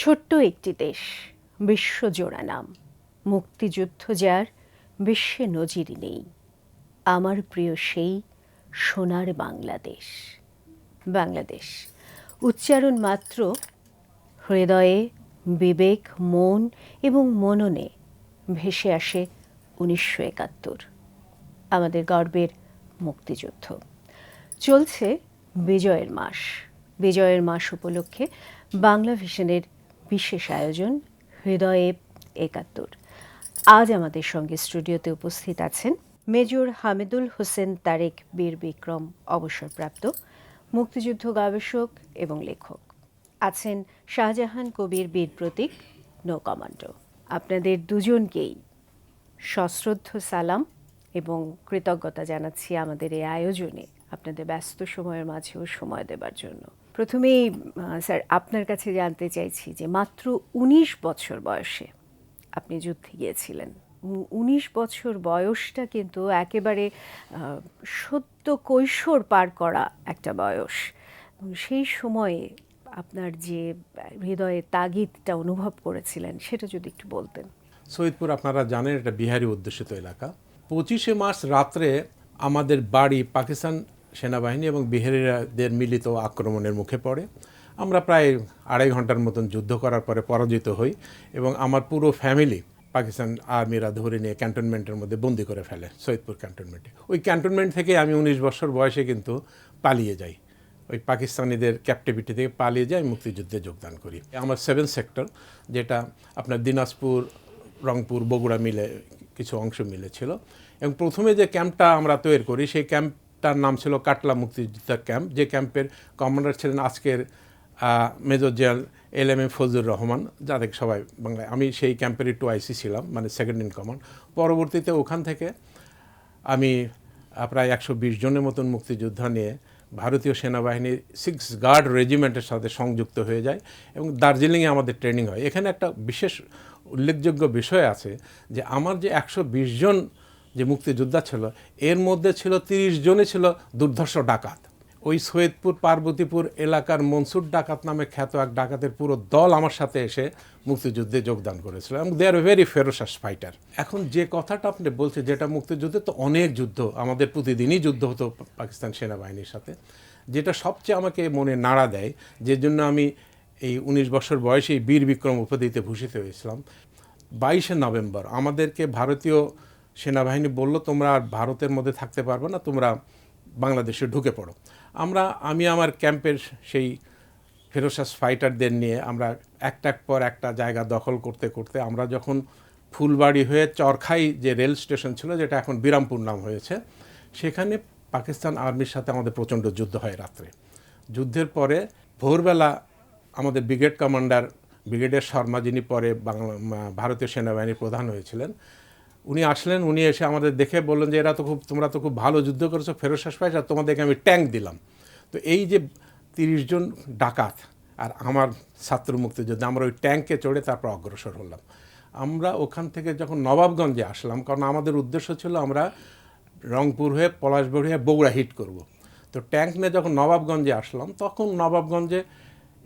ছোট্ট একটি দেশ, বিশ্বজোড়া নাম, মুক্তিযুদ্ধ যার বিশ্বে নজির নেই। আমার প্রিয় সেই সোনার বাংলাদেশ। বাংলাদেশ উচ্চারণ মাত্র হৃদয়ে, বিবেক, মন এবং মননে ভেসে আসে ১৯৭১, আমাদের গর্বের মুক্তিযুদ্ধ। চলছে বিজয়ের মাস। বিজয়ের মাস উপলক্ষে বাংলা ভিশনের বিশেষ আয়োজন হৃদয়ে ৭১। আজ আমাদের সঙ্গে স্টুডিওতে উপস্থিত আছেন মেজর হামিদুল হোসেন তারেক বীর বিক্রম, অবসরপ্রাপ্ত মুক্তিযুদ্ধ গবেষক এবং লেখক। আছেন শাহজাহান কবির বীর প্রতীক, নৌ কমান্ডো। আপনাদের দুজনকেই সশ্রদ্ধ সালাম এবং কৃতজ্ঞতা জানাচ্ছি আমাদের এই আয়োজনে আপনাদের ব্যস্ত সময়ের মাঝেও সময় দেবার জন্য। প্রথমেই স্যার, আপনার কাছে জানতে চাইছি যে মাত্র ১৯ বছর বয়সে আপনি যুদ্ধে গিয়েছিলেন। ১৯ বছর বয়সটা কিন্তু একেবারে সদ্য কৈশোর পার করা একটা বয়স। সেই সময়ে আপনার যে হৃদয়ে তাগিদটা অনুভব করেছিলেন সেটা যদি একটু বলতেন। সৈয়দপুর আপনারা জানেন এটা বিহারি অধ্যুষিত এলাকা। ২৫শে মার্চ রাত্রে আমাদের বাড়ি পাকিস্তান সেনাবাহিনী এবং বিহারিদের মিলিত আক্রমণের মুখে পড়ে। আমরা প্রায় ২.৫ ঘন্টার মতন যুদ্ধ করার পরে পরাজিত হই এবং আমার পুরো ফ্যামিলি পাকিস্তান আর্মিরা ধরে নিয়ে ক্যান্টনমেন্টের মধ্যে বন্দি করে ফেলে, সৈয়দপুর ক্যান্টনমেন্টে। ওই ক্যান্টনমেন্ট থেকে আমি ১৯ বছর বয়সে কিন্তু পালিয়ে যাই। ওই পাকিস্তানিদের ক্যাপটিভিটি থেকে পালিয়ে যাই, মুক্তিযুদ্ধে যোগদান করি। আমার 7 সেক্টর, যেটা আপনার দিনাজপুর, রংপুর, বগুড়া মিলে কিছু অংশ মিলে ছিল। এবং প্রথমে যে ক্যাম্পটা আমরা তৈরি করি সেই ক্যাম্পটার নাম ছিল কাটলা মুক্তিযোদ্ধার ক্যাম্প, যে ক্যাম্পের কমান্ডার ছিলেন আজকের major general LMA Fazlur Rahman, যাদের সবাই বাংলায়। আমি সেই ক্যাম্পেরই 2IC ছিলাম, মানে সেকেন্ড ইন কমান্ড। পরবর্তীতে ওখান থেকে আমি প্রায় ১২০ জনের মতন মুক্তিযোদ্ধা নিয়ে ভারতীয় সেনাবাহিনীর 6 গার্ড রেজিমেন্টের সাথে সংযুক্ত হয়ে যায় এবং দার্জিলিংয়ে আমাদের ট্রেনিং হয়। এখানে একটা বিশেষ উল্লেখযোগ্য বিষয় আছে যে আমার যে ১২০ জন যে মুক্তিযোদ্ধা ছিল, এর মধ্যে ছিল ৩০ জনই ছিল দুর্ধর্ষ ডাকাত। ওই সৈয়দপুর পার্বতীপুর এলাকার মনসুর ডাকাত নামে খ্যাত এক ডাকাতের পুরো দল আমার সাথে এসে মুক্তিযুদ্ধে যোগদান করেছিল এবং দে আর ভেরি ফেরোসাস ফাইটার। এখন যে কথাটা আপনি বলছেন, যেটা মুক্তিযুদ্ধে তো অনেক যুদ্ধ, আমাদের প্রতিদিনই যুদ্ধ হতো পাকিস্তান সেনাবাহিনীর সাথে। যেটা সবচেয়ে আমাকে মনে নাড়া দেয়, যে জন্য আমি এই ১৯ বছর বয়সেই বীর বিক্রম উপাধিতে ভূষিত হয়েছিলাম। ২২শে নভেম্বর আমাদেরকে ভারতীয় সেনাবাহিনী বলল, তোমরা আর ভারতের মধ্যে থাকতে পারবে না, তোমরা বাংলাদেশে ঢুকে পড়ো। আমি আমার ক্যাম্পের সেই ফেরোসাস ফাইটারদের নিয়ে আমরা একটার পর একটা জায়গা দখল করতে করতে আমরা যখন ফুলবাড়ি হয়ে চরখাই যে রেল স্টেশন ছিল, যেটা এখন বিরামপুর নাম হয়েছে, সেখানে পাকিস্তান আর্মির সাথে আমাদের প্রচণ্ড যুদ্ধ হয় রাত্রে। যুদ্ধের পরে ভোরবেলা আমাদের ব্রিগেড কমান্ডার ব্রিগেডিয়ার শর্মা, যিনি পরে ভারতীয় সেনাবাহিনীর প্রধান হয়েছিলেন, উনি আসলেন। উনি এসে আমাদের দেখে বললেন যে তোমরা তো খুব ভালো যুদ্ধ করেছো, ফেরোসাস ফাইটার, তোমাদেরকে আমি ট্যাঙ্ক দিলাম। তো এই যে ৩০ জন ডাকাত আর আমার ছাত্র মুক্তিযোদ্ধা, আমরা ওই ট্যাঙ্কে চড়ে তারপর অগ্রসর হলাম। আমরা ওখান থেকে যখন নবাবগঞ্জে আসলাম, কারণ আমাদের উদ্দেশ্য ছিল আমরা রংপুর হয়ে পলাশবাড়ি হয়ে বগুড়া হিট করব। তো ট্যাঙ্ক নিয়ে যখন নবাবগঞ্জে আসলাম, তখন নবাবগঞ্জে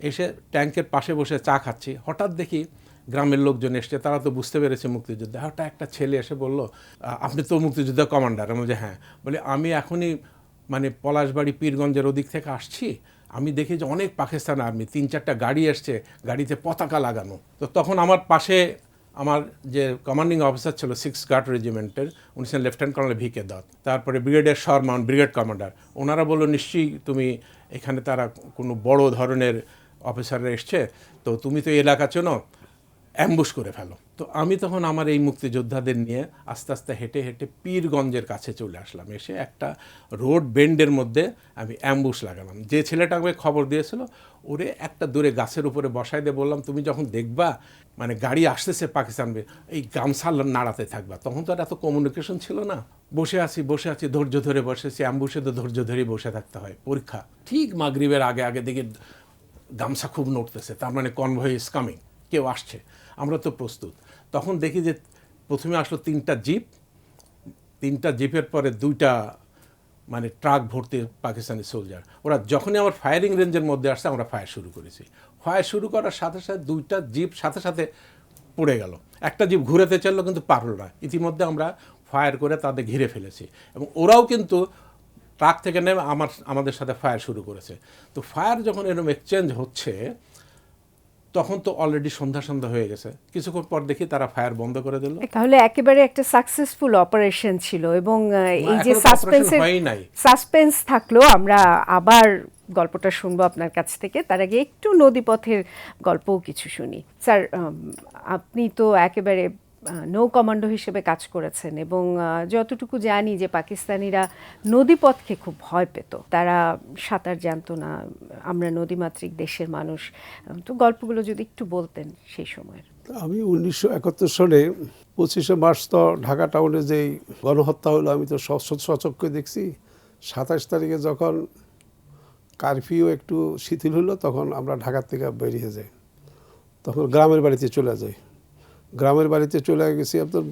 এসে ট্যাঙ্কের পাশে বসে চা খাচ্ছি, হঠাৎ দেখি গ্রামের লোকজন এসছে। তারা তো বুঝতে পেরেছে মুক্তিযুদ্ধ। হঠাৎ একটা ছেলে এসে বলল, আপনি তো মুক্তিযুদ্ধের কমান্ডার? আমি বলছি হ্যাঁ। বলে, আমি এখনই মানে পলাশবাড়ি পীরগঞ্জের ওদিক থেকে আসছি, আমি দেখি যে অনেক পাকিস্তান আর্মি ৩-৪টা গাড়ি এসছে, গাড়িতে পতাকা লাগানো। তো তখন আমার পাশে আমার যে কমান্ডিং অফিসার ছিল 6 গার্ড রেজিমেন্টের, উনি ছিলেন লেফটেন্যান্ট কর্নেল VK দত্ত, তারপরে ব্রিগেডিয়ার শর্মা, ব্রিগেড কমান্ডার। ওনারা বললো, নিশ্চয়ই তুমি এখানে, তারা কোনো বড় ধরনের অফিসাররা এসছে, তো তুমি তো এলাকা চেনো, অ্যাম্বুশ করে ফেলো। তো আমি তখন আমার এই মুক্তিযোদ্ধাদের নিয়ে আস্তে আস্তে হেঁটে হেঁটে পীরগঞ্জের কাছে চলে আসলাম। এসে একটা রোড বেন্ডের মধ্যে আমি অ্যাম্বুশ লাগালাম। যে ছেলেটা আমাকে খবর দিয়েছিল, ওরে একটা দূরে গাছের উপরে বসাই দিয়ে বললাম, তুমি যখন দেখবা মানে গাড়ি আসতেছে পাকিস্তান, এই গামছা নাড়াতে থাকবা। তখন তো আর এত কমিউনিকেশন ছিল না। বসে আছি ধৈর্য ধরে বসেছি। অ্যাম্বুশে তো ধৈর্য ধরেই বসে থাকতে হয়। পরীক্ষা ঠিক মাগরিবের আগে আগে দেখি গামছা খুব নড়তেছে, তার মানে কনভয় ইজ কামিং, কেউ আসছে। আমরা তো প্রস্তুত। তখন দেখি যে প্রথমে আসলো 3টা জিপ, 3টা জিপের পরে 2টা মানে ট্রাক ভর্তি পাকিস্তানি সোলজার। ওরা যখনই আমার ফায়ারিং রেঞ্জের মধ্যে আসছে আমরা ফায়ার শুরু করেছি। ফায়ার শুরু করার সাথে সাথে 2টা জিপ সাথে সাথে পড়ে গেল। একটা জিপ ঘুরাতে চাইলো কিন্তু পারল না। ইতিমধ্যে আমরা ফায়ার করে তাদের ঘিরে ফেলেছি এবং ওরাও কিন্তু ট্রাক থেকে নেমে আমাদের সাথে ফায়ার শুরু করেছে। তো ফায়ার যখন এরকম এক্সচেঞ্জ হচ্ছে তখন তো অলরেডি সন্ধ্যা হয়ে গেছে। কিছুক্ষণ পর দেখি তারা ফায়ার বন্ধ করে দিল। তাহলে একেবারে একটা সাকসেসফুল অপারেশন ছিল এবং এই যে এখনো তো operation হয়ই নাই। সাসপেন্স থাকলো, আমরা আবার গল্পটা শুনবো আপনার কাছ থেকে। তার আগে একটু নদীপথের গল্পও কিছু শুনি। স্যার, আপনি তো একেবারে নৌ কমান্ডো হিসেবে কাজ করেছেন এবং যতটুকু জানি যে পাকিস্তানিরা নদীপথকে খুব ভয় পেত, তারা সাঁতার জানতো না, আমরা নদীমাতৃক দেশের মানুষ। তো গল্পগুলো যদি একটু বলতেন সেই সময়ের। আমি 1971 সালে 25শে মার্চ তো ঢাকা টাউনে যেই গণহত্যা হলো আমি তো সচক্ষে দেখছি। 27 তারিখে যখন কারফিউ একটু শিথিল হলো তখন আমরা ঢাকার থেকে বেরিয়ে যাই, তখন গ্রামের বাড়িতে চলে যাই। গ্রামের বাড়িতে চলে গেছি আপনার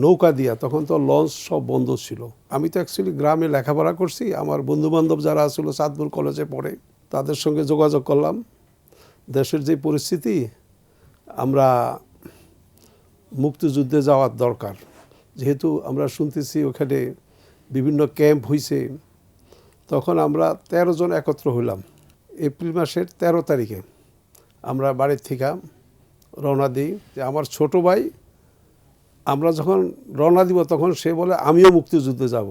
নৌকা দিয়া, তখন তো লঞ্চ সব বন্ধ ছিল। আমি তো অ্যাকচুয়ালি গ্রামে লেখাপড়া করছি, আমার বন্ধুবান্ধব যারা আসলো চাঁদপুর কলেজে পড়ে তাদের সঙ্গে যোগাযোগ করলাম। দেশের যে পরিস্থিতি, আমরা মুক্তিযুদ্ধে যাওয়ার দরকার, যেহেতু আমরা শুনতেছি ওখানে বিভিন্ন ক্যাম্প হয়েছে। তখন আমরা 13 জন একত্র হইলাম। এপ্রিল মাসের 13 তারিখে আমরা বাড়ির থেকে রওনা দিই। যে আমার ছোট ভাই, আমরা যখন রওনা দিব তখন সে বলে আমিও মুক্তিযুদ্ধে যাব।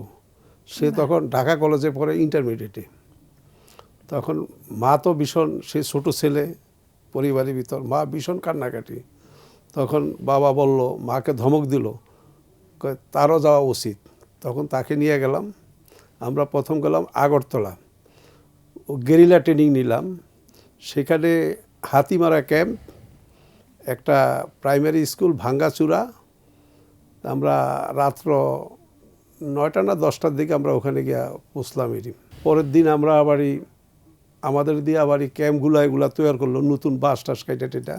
সে তখন ঢাকা কলেজে পড়ে ইন্টারমিডিয়েটে। তখন মা তো ভীষণ, সে ছোট ছেলে পরিবারের ভিতর, মা ভীষণ কান্নাকাটি। তখন বাবা বলল, মাকে ধমক দিল, তারও যাওয়া উচিত। তখন তাকে নিয়ে গেলাম। আমরা প্রথম গেলাম আগরতলা, গেরিলা ট্রেনিং নিলাম। সেখানে হাতিমারা ক্যাম্প, একটা প্রাইমারি স্কুল ভাঙ্গাচূড়া। আমরা রাত্র 9টা না 10টার দিকে আমরা ওখানে গিয়া পৌঁছলাম। পরের দিন আমরা আমাদের দিয়ে আবারই ক্যাম্পগুলো এগুলো তৈরি করলো, নতুন বাস টাস কাইটা টেটা।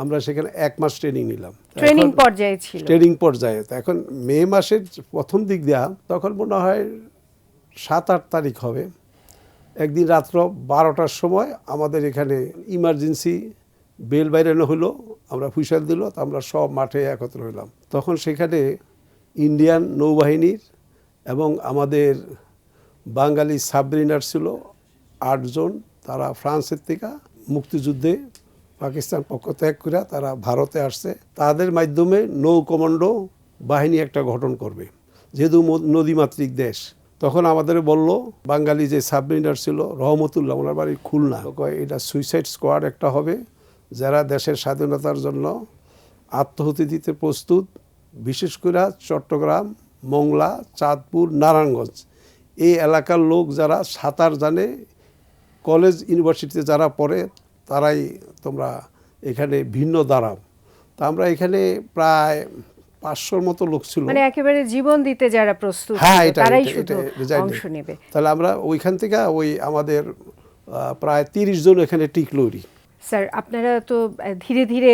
আমরা সেখানে 1 মাস ট্রেনিং নিলাম। ট্রেনিং পর্যায়ে ছিল। ট্রেনিং পর্যায়ে তো এখন মে মাসের প্রথম দিক দেওয়া, তখন মনে হয় 7-8 তারিখ হবে। একদিন রাত্র 12টার সময় আমাদের এখানে ইমার্জেন্সি বেল বাইরানো হলো, আমরা হুইসেল দিল, তো আমরা সব মাঠে একত্র হইলাম। তখন সেখানে ইন্ডিয়ান নৌবাহিনীর এবং আমাদের বাঙালি সাবমেরিনার ছিল 8 জন। তারা ফ্রান্সের থেকে মুক্তিযুদ্ধে পাকিস্তান পক্ষ ত্যাগ করে তারা ভারতে আসছে। তাদের মাধ্যমে নৌ কমান্ডো বাহিনী একটা গঠন করবে, যেহেতু নদীমাতৃক দেশ। তখন আমাদের বলল, বাঙালি যে সাবমেরিনার ছিল রহমতুল্লাহ, ওনার বাড়ি খুলনা, এটা সুইসাইড স্কোয়াড একটা হবে, যারা দেশের স্বাধীনতার জন্য আত্মহতি দিতে প্রস্তুত। বিশেষ করে চট্টগ্রাম, মংলা, চাঁদপুর, নারায়ণগঞ্জ এই এলাকার লোক যারা সাঁতার জানে, কলেজ ইউনিভার্সিটিতে যারা পড়ে, তারাই তোমরা এখানে ভিন্ন দাঁড়াও। তা আমরা এখানে প্রায় 500-র মতো লোক ছিল, মানে একেবারে জীবন দিতে যারা প্রস্তুত, হ্যাঁ, তারাই শুধু অংশ নেবে। তাহলে আমরা ওইখান থেকে আমাদের প্রায় 30 জন এখানে টিকলরি। স্যার, আপনারা তো ধীরে ধীরে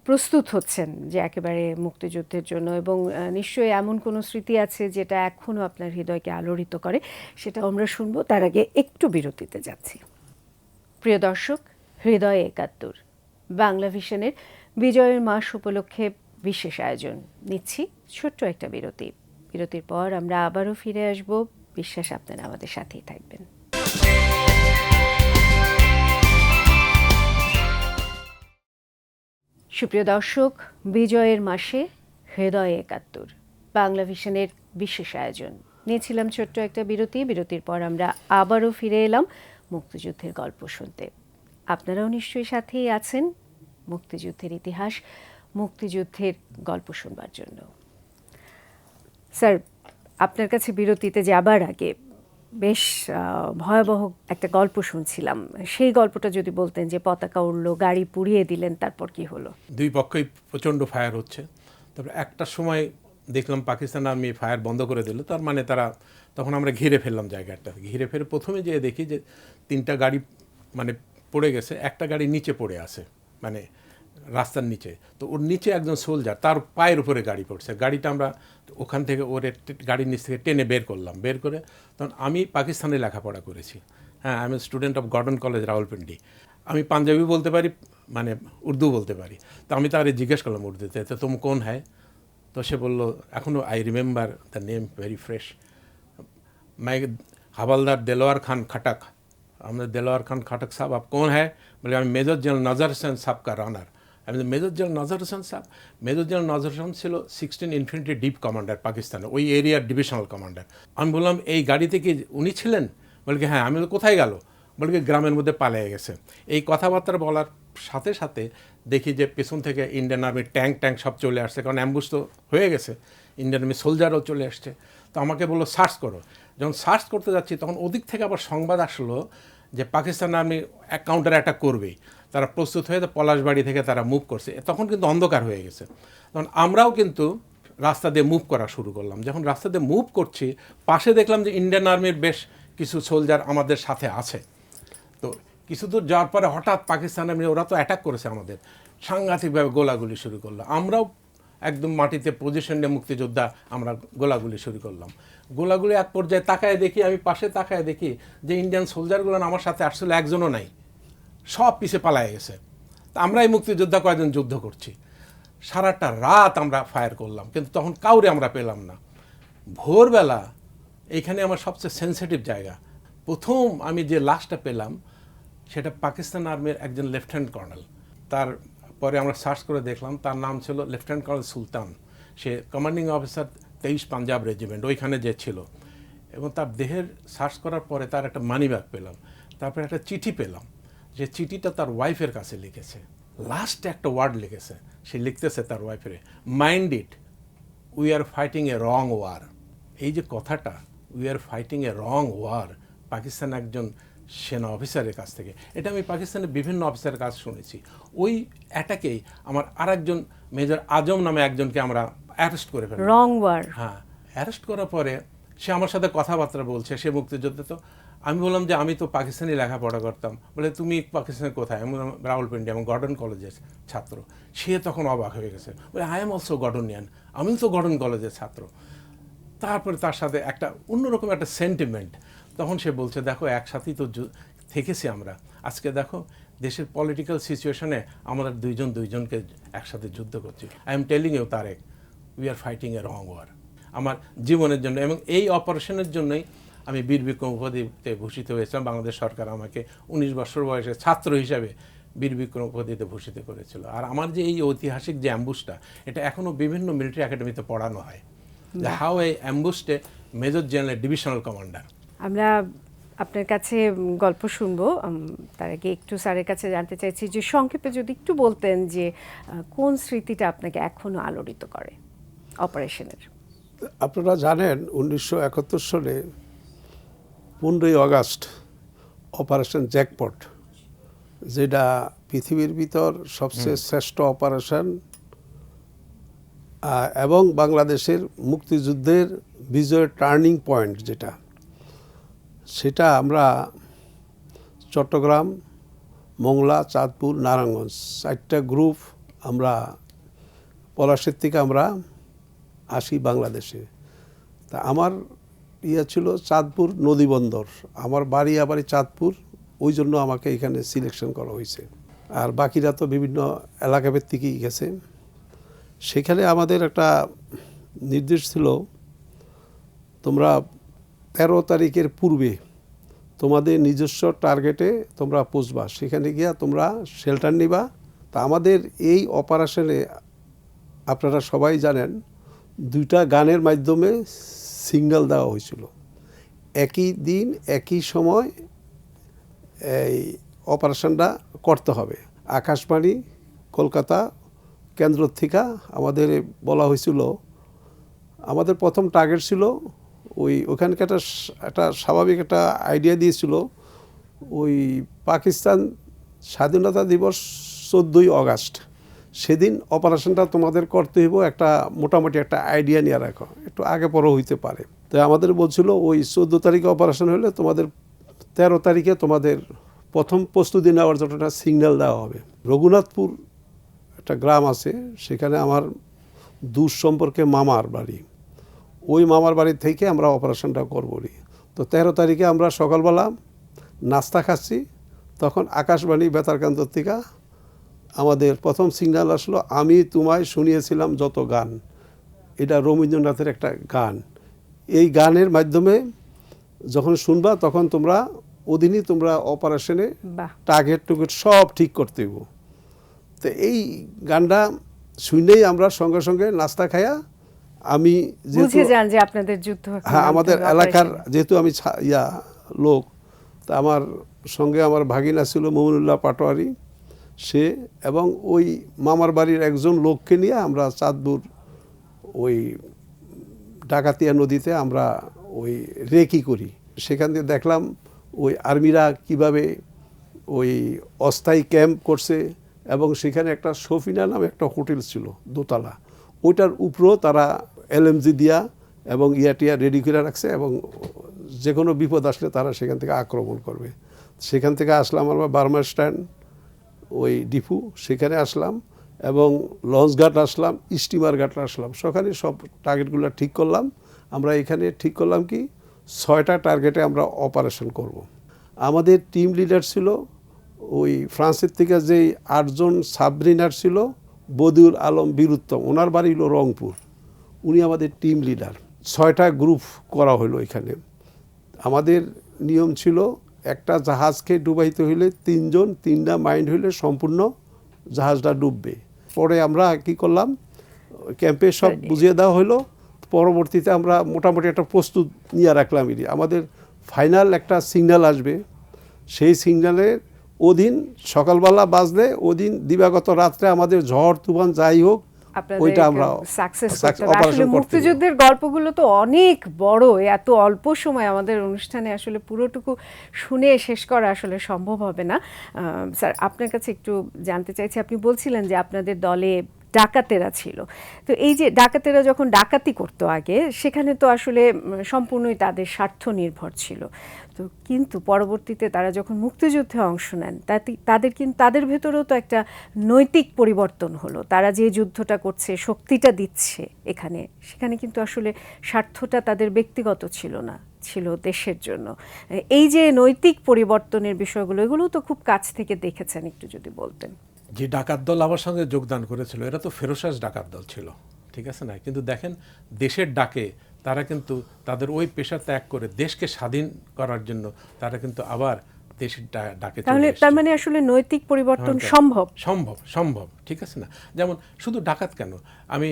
প্রস্তুত হচ্ছেন যে একেবারে মুক্তিযুদ্ধের জন্য, এবং নিশ্চয়ই এমন কোনো স্মৃতি আছে যেটা এখনও আপনার হৃদয়কে আলোড়িত করে, সেটা আমরা শুনবো। তার আগে একটু বিরতিতে যাচ্ছি। প্রিয় দর্শক, হৃদয়ে 71 বাংলা ভিশনের বিজয়ের মাস উপলক্ষে বিশেষ আয়োজন নিচ্ছি ছোট্ট একটা বিরতি। বিরতির পর আমরা আবারও ফিরে আসব। বিশ্বাস আপনারা আমাদের সাথেই থাকবেন। সুপ্রিয় দর্শক, বিজয়ের মাসে হৃদয়ে 71 বাংলা ভিশনের বিশেষ আয়োজন নিয়েছিলাম ছোট্ট একটা বিরতি। বিরতির পর আমরা আবারও ফিরে এলাম মুক্তিযুদ্ধের গল্প শুনতে। আপনারাও নিশ্চয়ই সাথেই আছেন মুক্তিযুদ্ধের ইতিহাস, মুক্তিযুদ্ধের গল্প শুনবার জন্য। স্যার, আপনার কাছে বিরতিতে যাবার আগে বেশ ভয়াবহ একটা গল্প শুনছিলাম। সেই গল্পটা যদি বলতেন, যে পতাকা উড়লো, গাড়ি পুড়িয়ে দিলেন, তারপর কি হলো? দুই পক্ষই প্রচণ্ড ফায়ার হচ্ছে। তারপরে একটা সময় দেখলাম পাকিস্তান আর্মি ফায়ার বন্ধ করে দিল। তার মানে তখন আমরা ঘিরে ফেললাম জায়গাটা। ঘিরে ফেলে প্রথমে যেয়ে দেখি যে 3টা গাড়ি মানে পড়ে গেছে, একটা গাড়ি নিচে পড়ে আছে, মানে রাস্তার নিচে। তো ওর নিচে একজন সোলজার, তার পায়ের উপরে গাড়ি পড়ছে। গাড়িটা আমরা ওখান থেকে ওর গাড়ির নিচ থেকে টেনে বের করলাম। বের করে তখন আমি পাকিস্তানে লেখাপড়া করেছি। হ্যাঁ, আমি student of Gordon college, Rawalpindi. আমি পাঞ্জাবি বলতে পারি, মানে উর্দু বলতে পারি। তো আমি তারে জিজ্ঞেস করলাম উর্দুতে, তো তুম কোন হ্যায়? তো সে বললো, এখনও I remember the name very fresh, मैं हवलदार दिलवार खान खटक। हमने दिलवार खान खटक साहब आप कौन है? बोले আমি মেজর জেনারেল নজর হোসেন সাহেব का রানার। আমি মেজর জেনারেল নজর হোসেন সাহেব? মেজর জেনারেল নজর হোসেন ছিল 16 ইনফ্যান্ট্রি ডিপ কমান্ডার পাকিস্তানে, ওই এরিয়ার ডিভিশনাল কমান্ডার। আমি বললাম এই গাড়িতে কি উনি ছিলেন? বলে কি হ্যাঁ। আমি বলি কোথায় গেল? বলে কি গ্রামের মধ্যে পালিয়ে গেছে। এই কথাবার্তা বলার সাথে সাথে দেখি যে পেছন থেকে ইন্ডিয়ান আর্মির ট্যাঙ্ক সব চলে আসছে, কারণ অ্যাম্বুশ তো হয়ে গেছে, ইন্ডিয়ান আর্মি সোলজারও চলে আসছে। তো আমাকে বললো সার্চ করো। যখন সার্চ করতে যাচ্ছি তখন ওদিক থেকে আবার সংবাদ আসলো যে পাকিস্তান আর্মি কাউন্টার অ্যাটাক করবেই, তারা প্রস্তুত হয়ে পলাশবাড়ি থেকে তারা মুভ করছে। তখন কিন্তু অন্ধকার হয়ে গেছে। তখন আমরাও কিন্তু রাস্তা দিয়ে মুভ করা শুরু করলাম। যখন রাস্তা দিয়ে মুভ করছি, পাশে দেখলাম যে ইন্ডিয়ান আর্মির বেশ কিছু সোলজার আমাদের সাথে আছে। তো কিছু দূর যাওয়ার পরে হঠাৎ পাকিস্তান আর্মি, ওরা তো অ্যাটাক করেছে আমাদের, সাংঘাতিকভাবে গোলাগুলি শুরু করলো। আমরাও একদম মাটিতে পজিশন নিয়ে মুক্তিযোদ্ধা আমরা গোলাগুলি শুরু করলাম। গোলাগুলি এক পর্যায়ে তাকায় দেখি, আমি পাশে তাকায় দেখি যে ইন্ডিয়ান সোলজারগুলো আমার সাথে আসলে একজনও নাই, সব পিছে পালায় গেছে। তা আমরাই মুক্তিযোদ্ধা কয়েকজন যুদ্ধ করছি। সারাটা রাত আমরা ফায়ার করলাম, কিন্তু তখন কাউরে আমরা পেলাম না। ভোরবেলা এইখানে আমার সবচেয়ে সেন্সিটিভ জায়গা, প্রথম আমি যে লাশটা পেলাম সেটা পাকিস্তান আর্মির একজন লেফটেন্যান্ট কর্নেল। তার পরে আমরা সার্চ করে দেখলাম তার নাম ছিল লেফটেন্যান্ট কর্নেল সুলতান। সে কমান্ডিং অফিসার 23 পাঞ্জাব রেজিমেন্ট, ওইখানে যে ছিল। এবং তার দেহের সার্চ করার পরে তার একটা মানি ব্যাগ পেলাম, তারপরে একটা চিঠি পেলাম। যে চিঠিটা তার ওয়াইফের কাছে লিখেছে, লাস্টে একটা ওয়ার্ড লিখেছে। সে লিখতেছে তার ওয়াইফের, mind it, we are fighting a wrong war. এই যে কথাটা, we are fighting a wrong war, Pakistan একজন সেনা অফিসারের কাছ থেকে, এটা আমি পাকিস্তানের বিভিন্ন অফিসারের কাছ শুনেছি। ওই অ্যাটাকেই আমার আরেকজন মেজর আজম নামে একজনকে আমরা অ্যারেস্ট করে ফেলি। রং ওয়ার। হ্যাঁ, অ্যারেস্ট করার পরে সে আমার সাথে কথাবার্তা বলছে, সে মুক্তিযোদ্ধা। তো আমি বললাম যে আমি তো পাকিস্তানি লেখাপড়া করতাম। বলে তুমি পাকিস্তানে কোথায়? আমি বললাম রাওয়ালপিন্ডি, আমি গর্ডন কলেজের ছাত্র। সে তখন অবাক হয়ে গেছে, বলে আই এম অলসো গর্ডনিয়ান, আমি তো গর্ডন কলেজের ছাত্র। তারপরে তার সাথে একটা অন্যরকম একটা সেন্টিমেন্ট। তখন সে বলছে, দেখো একসাথেই তো থেকেছি আমরা, আজকে দেখো দেশের পলিটিক্যাল সিচুয়েশনে আমরা দুইজনকে একসাথে যুদ্ধ করছি। I am telling you Tarek, we are fighting a wrong war. আমার জীবনের জন্য এবং এই অপারেশনের জন্যই আমি বীর বিক্রম উপাধিতে ভূষিত হয়েছিলাম। বাংলাদেশ সরকার আমাকে 19 বছর বয়সে ছাত্র হিসাবে বীর বিক্রম উপাধিতে ভূষিত করেছিল। আর আমার যে এই ঐতিহাসিক যে অ্যাম্বুসটা, এটা এখনও বিভিন্ন মিলিটারি একাডেমিতে পড়ানো হয়, হাউ এই অ্যাম্বুসডে মেজর জেনারেল ডিভিশনাল কমান্ডার। আমরা আপনার কাছে গল্প শুনবো, তার আগে একটু স্যারের কাছে জানতে চাইছি যে সংক্ষেপে যদি একটু বলতেন যে কোন স্মৃতিটা আপনাকে এখনো আলোড়িত করে অপারেশনের। আপনারা জানেন 1971 সালে 15ই আগস্ট অপারেশন জ্যাকপট, যেটা পৃথিবীর ভিতর সবচেয়ে শ্রেষ্ঠ অপারেশন এবং বাংলাদেশের মুক্তিযুদ্ধের বিজয়ের টার্নিং পয়েন্ট, সেটা আমরা চট্টগ্রাম, মোংলা, চাঁদপুর, নারায়ণগঞ্জ 4টা গ্রুপ আমরা পলাশের থেকে আমরা আসি বাংলাদেশে। তা আমার ছিল চাঁদপুর নদীবন্দর, আমার বাড়ি আবারই চাঁদপুর, ওই জন্য আমাকে এখানে সিলেকশন করা হয়েছে। আর বাকিরা তো বিভিন্ন এলাকাভিত্তিকই গেছে। সেখানে আমাদের একটা নির্দেশ ছিল, তোমরা 13 তারিখের পূর্বে তোমাদের নিজস্ব টার্গেটে তোমরা পৌঁছবা, সেখানে গিয়া তোমরা শেল্টার নিবা। তা আমাদের এই অপারেশনে আপনারা সবাই জানেন 2টা গানের মাধ্যমে সিগন্যাল দেওয়া হয়েছিল। একই দিন একই সময় এই অপারেশনটা করতে হবে। আকাশবাণী কলকাতা কেন্দ্র থেকে আমাদের বলা হয়েছিল, আমাদের প্রথম টার্গেট ছিল ওখানকার একটা স্বাভাবিক একটা আইডিয়া দিয়েছিল, ওই পাকিস্তান স্বাধীনতা দিবস 14ই আগস্ট, সেদিন অপারেশনটা তোমাদের করতে হইব, একটা মোটামুটি একটা আইডিয়া নিয়ে রাখো, একটু আগে পরে হইতে পারে। তো আমাদের বলছিল ওই 14 তারিখে অপারেশন হলে তোমাদের 13 তারিখে তোমাদের প্রথম প্রস্তুতি নেওয়ার জন্য একটা সিগন্যাল দেওয়া হবে। রঘুনাথপুর একটা গ্রাম আছে, সেখানে আমার দূর সম্পর্কে মামার বাড়ি। ওই মামার বাড়ি থেকে আমরা অপারেশনটা করবো। তো 13 তারিখে আমরা সকালবেলা নাস্তা খাচ্ছি, তখন আকাশবাণী বেতারকান্ত থেকে আমাদের প্রথম সিগন্যাল আসলো, আমি তোমায় শুনিয়েছিলাম যত গান। এটা রবীন্দ্রনাথের একটা গান। এই গানের মাধ্যমে যখন শুনবা তখন তোমরা ওদিনই তোমরা অপারেশনে বাহ। টার্গেট টুগেট সব ঠিক করতে হইব। তো এই গানটা শুনেই আমরা সঙ্গে সঙ্গে নাস্তা খাইয়া, আমি বুঝে যান যে আপনাদের যুদ্ধ এখন হ্যাঁ, আমাদের আপনাদের এলাকার operation। যেহেতু আমি লোক, তা আমার সঙ্গে আমার ভাগিনা ছিল মমিনুল্লাহ পাটোয়ারি, সে এবং ওই মামার বাড়ির একজন লোককে নিয়ে আমরা চাঁদপুর ওই ডাকাতিয়া নদীতে আমরা ওই রেকি করি। সেখান থেকে দেখলাম ওই আর্মিরা কিভাবে ওই অস্থায়ী ক্যাম্প করছে, এবং সেখানে একটা সফিনা নামে একটা হোটেল ছিল দোতলা, ওইটার উপরেও তারা এলএমজি দিয়া এবং ইয়াটিয়া রেডি করে রাখছে, এবং যে কোনো বিপদ আসলে তারা সেখান থেকে আক্রমণ করবে। সেখান থেকে আসলাম আমরা বার্মা স্ট্যান্ড ওই ডিপু, সেখানে আসলাম, এবং লঞ্চ ঘাট আসলাম, স্টিমার ঘাট আসলাম। সকালে সব টার্গেটগুলো ঠিক করলাম। আমরা এখানে ঠিক করলাম কি 6টা টার্গেটে আমরা অপারেশন করব। আমাদের টিম লিডার ছিল ওই ফ্রান্সের থেকে যেই 8জন সাবরিনার ছিল, বদিউল আলম বীরুত্তম, ওনার বাড়ি হলো রংপুর, উনি আমাদের টিম লিডার। 6টা গ্রুপ করা হলো এখানে। আমাদের নিয়ম ছিল একটা জাহাজকে ডুবাইতে হইলে 3 জন 3টা মাইন্ড হইলে সম্পূর্ণ জাহাজটা ডুববে। পরে আমরা কি করলাম, ক্যাম্পে সব বুঝিয়ে দেওয়া হলো। পরবর্তীতে আমরা মোটামুটি একটা প্রস্তুত নিয়ে রাখলাম। আমাদের ফাইনাল একটা সিগন্যাল আসবে, সেই সিগন্যালের ওদিন সকালবেলা বাজলে ওদিন দিবাগত রাত্রে আমাদের ঝড় তুফান যাই হোক ওইটা আমরা সাকসেস করতে হবে। আসলে মুক্তিযুদ্ধের গল্পগুলো তো অনেক বড়, এত অল্প সময় আমাদের অনুষ্ঠানে আসলে পুরোটুকু শুনে শেষ করা আসলে সম্ভব হবে না। স্যার, আপনার কাছে একটু জানতে চাইছি, আপনি বলছিলেন যে আপনাদের দলে ডাকাতেরা ছিল, তো এই যে ডাকাতেরা যখন ডাকাতি করতো আগে, সেখানে তো আসলে সম্পূর্ণই তাদের স্বার্থ নির্ভর ছিল। তো কিন্তু পরবর্তীতে তারা যখন মুক্তিযুদ্ধে অংশ নেন, তাদের ভেতরেও তো একটা নৈতিক পরিবর্তন হলো। তারা যে যুদ্ধটা করছে, শক্তিটা দিচ্ছে সেখানে কিন্তু আসলে স্বার্থটা তাদের ব্যক্তিগত ছিল না, ছিল দেশের জন্য। এই যে নৈতিক পরিবর্তনের বিষয়গুলো, এগুলো তো খুব কাছ থেকে দেখেছেন, একটু যদি বলতেন। যে ডাকাত দল আমার সঙ্গে যোগদান করেছিল, এরা তো ফেরোসাস ডাকাত দল ছিল, ঠিক আছে না? কিন্তু দেখেন, দেশের ডাকে তারা কিন্তু তাদের ওই পেশা ত্যাগ করে দেশকে স্বাধীন করার জন্য তারা কিন্তু আবার দেশের ডাকে চলে এসেছে। তার মানে আসলে নৈতিক পরিবর্তন সম্ভব সম্ভব সম্ভব ঠিক আছে না? যেমন শুধু ডাকাত কেন, আমি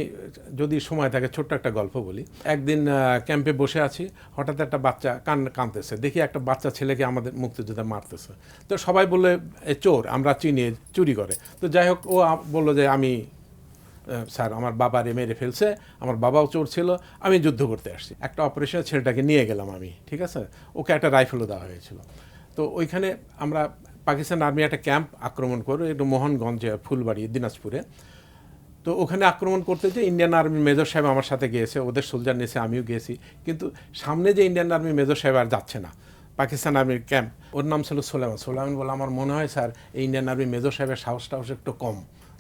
যদি সময় থাকে ছোট্ট একটা গল্প বলি। একদিন ক্যাম্পে বসে আছি, হঠাৎ একটা বাচ্চা কাঁদতেছে, দেখি একটা বাচ্চা ছেলেকে আমাদের মুক্তিযোদ্ধা মারতেছে। তো সবাই বললে এ চোর, আমরা চিনি চুরি করে। তো যাই হোক, ও বললো যে আমি স্যার আমার বাবারে মেরে ফেলছে, আমার বাবাও চোর ছিল, আমি যুদ্ধ করতে আসছি। একটা অপারেশনে ছেলেটাকে নিয়ে গেলাম আমি, ঠিক আছে? ওকে একটা রাইফেলও দেওয়া হয়েছিল। তো ওইখানে আমরা পাকিস্তান আর্মি একটা ক্যাম্প আক্রমণ করে, একটু মোহনগঞ্জে, ফুলবাড়ি, দিনাজপুরে। তো ওখানে আক্রমণ করতে যে ইন্ডিয়ান আর্মি মেজর সাহেব আমার সাথে গিয়েছে, ওদের সোলজার নিয়েছে, আমিও গিয়েছি। কিন্তু সামনে যে ইন্ডিয়ান আর্মি মেজর সাহেব আর যাচ্ছে না, পাকিস্তান আর্মির ক্যাম্প, ওর নাম ছিল সোলাইমান বলে, আমার মনে হয় স্যার এই ইন্ডিয়ান আর্মি মেজর সাহেবের সাহসটা একটু কম,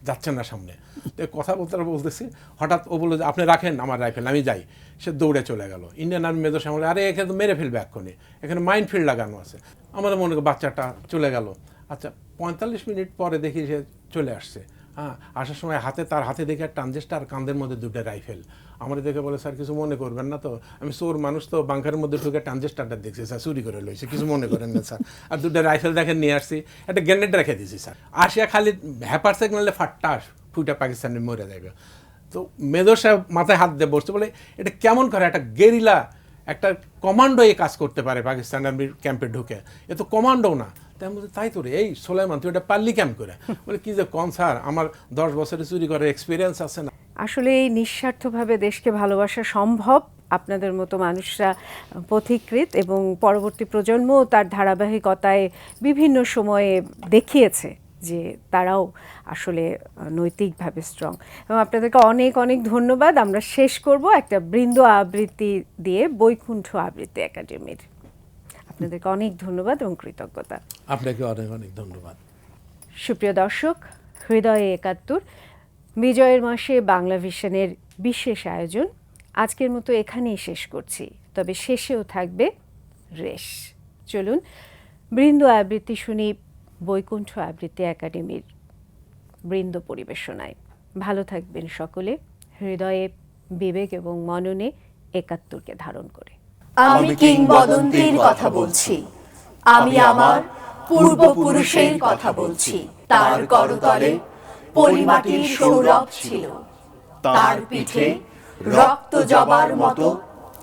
যাচ্ছে না সামনে। তো কথা বলতেছি, হঠাৎ ও বললো যে আপনি রাখেন আমার রাইফেল, আমি যাই। সে দৌড়ে চলে গেল। ইন্ডিয়ান আর্মি মেজর সাহেব বলে, আরে এখানে তো মেরে ফেলবে এক্ষুনি, এখানে মাইন্ড ফিল্ড লাগানো আছে। আমার মনে করি বাচ্চাটা চলে গেল। আচ্ছা, 45 মিনিট পরে দেখি সে চলে আসছে। হ্যাঁ, আসার সময় তার হাতে দেখে ট্রানজিস্টার আর কাঁধের মধ্যে 2টা রাইফেল। আমার দেখে বলে, স্যার কিছু মনে করবেন না তো? আমি চোর মানুষ তো, বাংকারের মধ্যে ঢুকে ট্রানজিস্টারটা দেখছি স্যার, চুরি করে লইছে, কিছু মনে করেন না স্যার। আর 2টা রাইফেল দেখেন নিয়ে আসছি, একটা গ্রেনেড রেখে দিয়েছি স্যার। আসিয়া খালি হ্যাপার সিগনালে ফাট্টাস ফুটা পাকিস্তানে মরে যাবে। তো মেজর সাহেব মাথায় হাত দিয়ে বসতে বলে, এটা কেমন করে একটা গেরিলা, একটা কমান্ডো এই কাজ করতে পারে পাকিস্তান আর্মির ক্যাম্পে ঢুকে? এ তো কমান্ডো না। তাই বলতে, তাই তো রে, এই সোলাইমান তুই এটা পারলি ক্যাম্প করে? বলে, কি যে কন স্যার, আমার 10 বছরের চুরি করার এক্সপিরিয়েন্স আছে না। আসলে এই নিঃস্বার্থভাবে দেশকে ভালোবাসা সম্ভব, আপনাদের মতো মানুষরা পথিকৃৎ, এবং পরবর্তী প্রজন্মও তার ধারাবাহিকতায় বিভিন্ন সময়ে দেখিয়েছে যে তারাও আসলে নৈতিকভাবে স্ট্রং। এবং আপনাদেরকে অনেক অনেক ধন্যবাদ। আমরা শেষ করব একটা বৃন্দ আবৃত্তি দিয়ে, বৈকুণ্ঠ আবৃত্তি একাডেমির। আপনাদেরকে অনেক ধন্যবাদ এবং কৃতজ্ঞতা। আপনাকে অনেক অনেক ধন্যবাদ। সুপ্রিয় দর্শক, হৃদয়ে ৭১ বিজয়ের মাসে বাংলা ভিশনের বিশেষ আয়োজন আজকের মতো এখানেই শেষ করছি, তবে শেষেও থাকবে রেশ। চলুন বৃন্দ আবৃত্তি শুনি বৈকুণ্ঠ আবৃত্তি একাডেমির বৃন্দ পরিবেশনায়। ভালো থাকবেন সকলে, হৃদয়ে, বিবেক এবং মননে ৭১কে ধারণ করে। আমি কিংবদন্তির কথা বলছি, আমি আমার পূর্বপুরুষের কথা বলছি। তার করতলে পরিমাটির সৌরভ ছিল, তার পিঠে রক্ত জবার মতো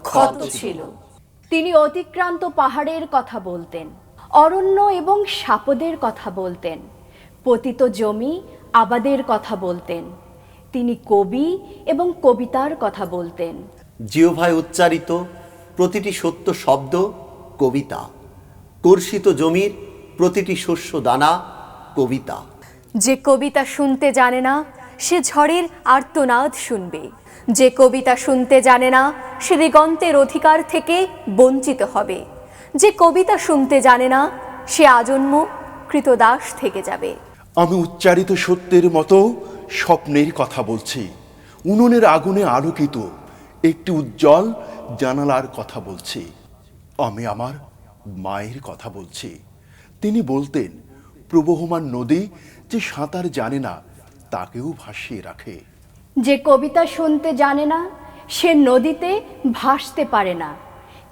ক্ষত ছিল। তিনি অতিক্রান্ত পাহাড়ের কথা বলতেন, অরণ্য এবং সাপদের কথা বলতেন, পতিত জমি আবাদের কথা বলতেন। তিনি কবি এবং কবিতার কথা বলতেন। জিহ্বায় উচ্চারিত প্রতিটি সত্য শব্দ কবিতা, কর্ষিত জমির প্রতিটি শস্য দানা কবিতা। যে কবিতা শুনতে জানে না সে ঝড়ের আর্তনাদ শুনবে, যে কবিতা শুনতে জানে না সে দিগন্তের অধিকার থেকে বঞ্চিত হবে, যে কবিতা শুনতে জানে না সে আজন্ম কৃতদাস থেকে যাবে। আমি উচ্চারিত সত্যের মতো স্বপ্নের কথা বলছি, উনুনের আগুনে আলোকিত একটি উজ্জ্বল জানালার কথা বলছি। আমি আমার মায়ের কথা বলছি। তিনি বলতেন, প্রবহমান নদী যে সাঁতার জানে না তাকেও ভাসিয়ে রাখে। যে কবিতা শুনতে জানে না সে নদীতে ভাসতে পারে না,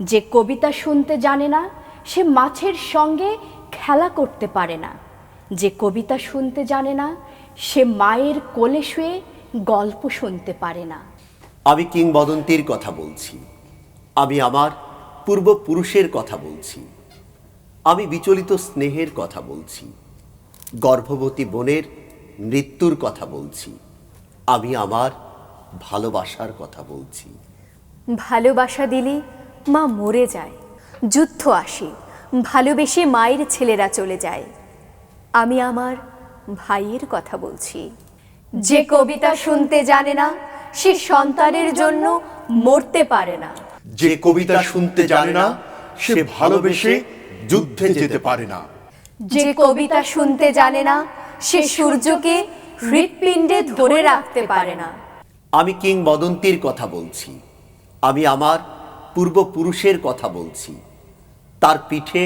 যে কবিতা শুনতে জানে না সে মাছের সঙ্গে খেলা করতে পারে না, যে কবিতা শুনতে জানে না সে মায়ের কোলে শুয়ে গল্প শুনতে পারে না। আমি কিংবদন্তির কথা বলছি, আমি আমার পূর্বপুরুষের কথা বলছি। আমি বিচলিত স্নেহের কথা বলছি, গর্ভবতী বোনের মৃত্যুর কথা বলছি। আমি আমার ভালোবাসার কথা বলছি। ভালোবাসা দিলে মা মরে যায়, যুদ্ধ আসে, ভালোবেসে মায়ের ছেলেরা চলে যায়। আমি আমার ভাইয়ের কথা বলছি। যে কবিতা শুনতে জানে না সে সন্তানের জন্য মরতে পারে না। যে কবিতা শুনতে জানে না সে ভালোবেসে যুদ্ধে যেতে পারে না। যে কবিতা শুনতে জানে না সে সূর্যকে হৃৎপিণ্ডে ধরে রাখতে পারে না। আমি কিংবদন্তির কথা বলছি, আমি আমার পূর্বপুরুষের কথা বলছি। তার পিঠে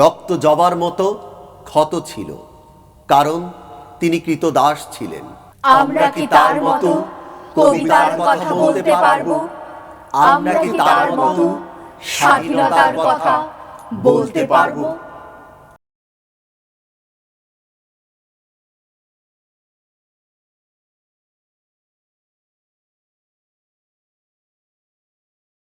রক্ত জবার মতো ক্ষত ছিল, কারণ তিনি কৃতদাস ছিলেন। আমরা কি তার মতো কবিতার কথা বলতে পারবো? আমরা কি তার মতো স্বাধীনতার কথা বলতে পারবো?